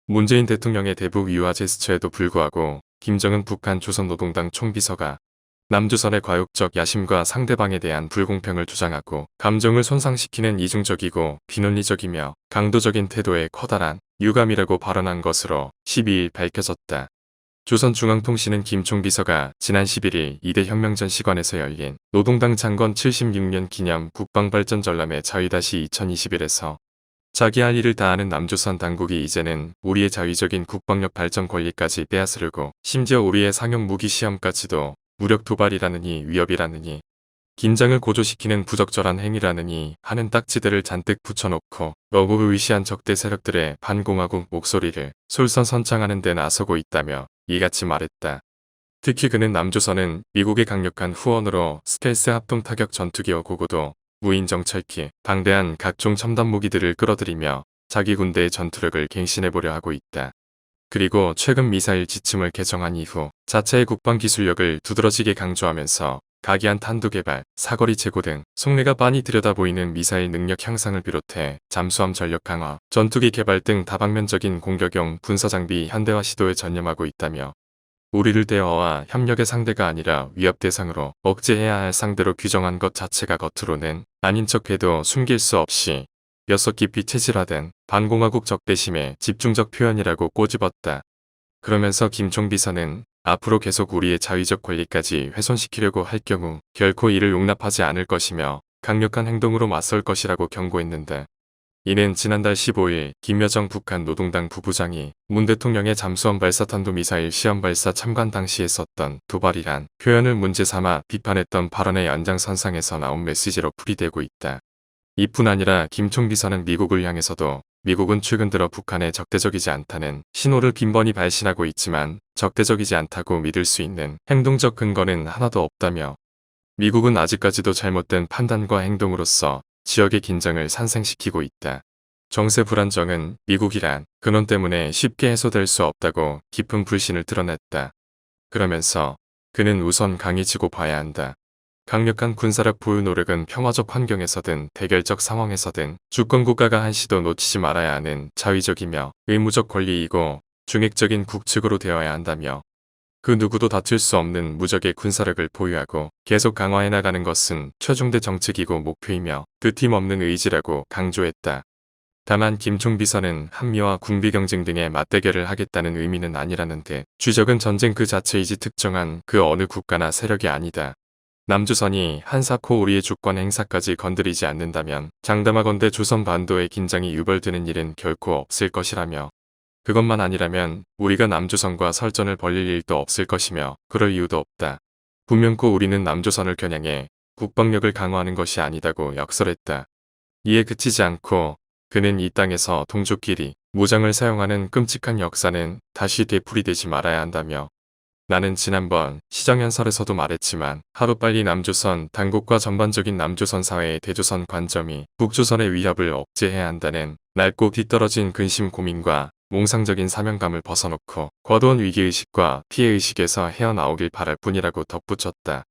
문재인 대통령의 대북 유화 제스처에도 불구하고 김정은 북한 조선노동당 총비서가 남조선의 과욕적 야심과 상대방에 대한 불공평을 주장하고 감정을 손상시키는 이중적이고 비논리적이며 강도적인 태도의 커다란 유감이라고 발언한 것으로 12일 밝혀졌다. 조선중앙통신은 김 총비서가 지난 11일 이대 혁명전 시관에서 열린 노동당 창건 76년 기념 국방발전 전람회 자위-2021에서 자기 할 일을 다하는 남조선 당국이 이제는 우리의 자위적인 국방력 발전 권리까지 빼앗으려고 심지어 우리의 상용 무기 시험까지도 무력 도발이라느니 위협이라느니 긴장을 고조시키는 부적절한 행위라느니 하는 딱지들을 잔뜩 붙여놓고 어부의시한 적대 세력들의 반공화국 목소리를 솔선선창하는 데 나서고 있다며 이같이 말했다. 특히 그는 남조선은 미국의 강력한 후원으로 스텔스 합동 타격 전투기와 고고도 무인 정찰기, 방대한 각종 첨단 무기들을 끌어들이며 자기 군대의 전투력을 갱신해보려 하고 있다. 그리고 최근 미사일 지침을 개정한 이후 자체의 국방 기술력을 두드러지게 강조하면서 각이한 탄두 개발, 사거리 제고 등 속내가 빤히 들여다보이는 미사일 능력 향상을 비롯해 잠수함 전력 강화, 전투기 개발 등 다방면적인 공격용 군사장비 현대화 시도에 전념하고 있다며 우리를 대화와 협력의 상대가 아니라 위협 대상으로 억제해야 할 상대로 규정한 것 자체가 겉으로는 아닌 척해도 숨길 수 없이 뼛속 깊이 체질화된 반공화국 적대심의 집중적 표현이라고 꼬집었다. 그러면서 김 총비서는 앞으로 계속 우리의 자위적 권리까지 훼손시키려고 할 경우 결코 이를 용납하지 않을 것이며 강력한 행동으로 맞설 것이라고 경고했는데, 이는 지난달 15일 김여정 북한 노동당 부부장이 문 대통령의 잠수함 발사 탄도미사일 시험 발사 참관 당시에 썼던 도발이란 표현을 문제 삼아 비판했던 발언의 연장선상에서 나온 메시지로 풀이되고 있다. 이뿐 아니라 김 총비서는 미국을 향해서도 미국은 최근 들어 북한에 적대적이지 않다는 신호를 빈번히 발신하고 있지만 적대적이지 않다고 믿을 수 있는 행동적 근거는 하나도 없다며 미국은 아직까지도 잘못된 판단과 행동으로서 지역의 긴장을 산생시키고 있다. 정세 불안정은 미국이란 근원 때문에 쉽게 해소될 수 없다고 깊은 불신을 드러냈다. 그러면서 그는 우선 강해지고 봐야 한다. 강력한 군사력 보유 노력은 평화적 환경에서든 대결적 상황에서든 주권국가가 한시도 놓치지 말아야 하는 자위적이며 의무적 권리이고 중핵적인 국책으로 되어야 한다며 그 누구도 다툴 수 없는 무적의 군사력을 보유하고 계속 강화해 나가는 것은 최종대 정책이고 목표이며 끝임없는 의지라고 강조했다. 다만 김 총비서는 한미와 군비 경쟁 등의 맞대결을 하겠다는 의미는 아니라는 듯 주적은 전쟁 그 자체이지 특정한 그 어느 국가나 세력이 아니다. 남조선이 한사코 우리의 주권 행사까지 건드리지 않는다면 장담하건대 조선 반도의 긴장이 유발되는 일은 결코 없을 것이라며, 그것만 아니라면 우리가 남조선과 설전을 벌일 일도 없을 것이며 그럴 이유도 없다. 분명코 우리는 남조선을 겨냥해 국방력을 강화하는 것이 아니다고 역설했다. 이에 그치지 않고 그는 이 땅에서 동족끼리 무장을 사용하는 끔찍한 역사는 다시 되풀이되지 말아야 한다며, 나는 지난번 시정연설에서도 말했지만 하루빨리 남조선 당국과 전반적인 남조선 사회의 대조선 관점이 북조선의 위협을 억제해야 한다는 낮고 뒤떨어진 근심 고민과 몽상적인 사명감을 벗어놓고 과도한 위기의식과 피해의식에서 헤어나오길 바랄 뿐이라고 덧붙였다.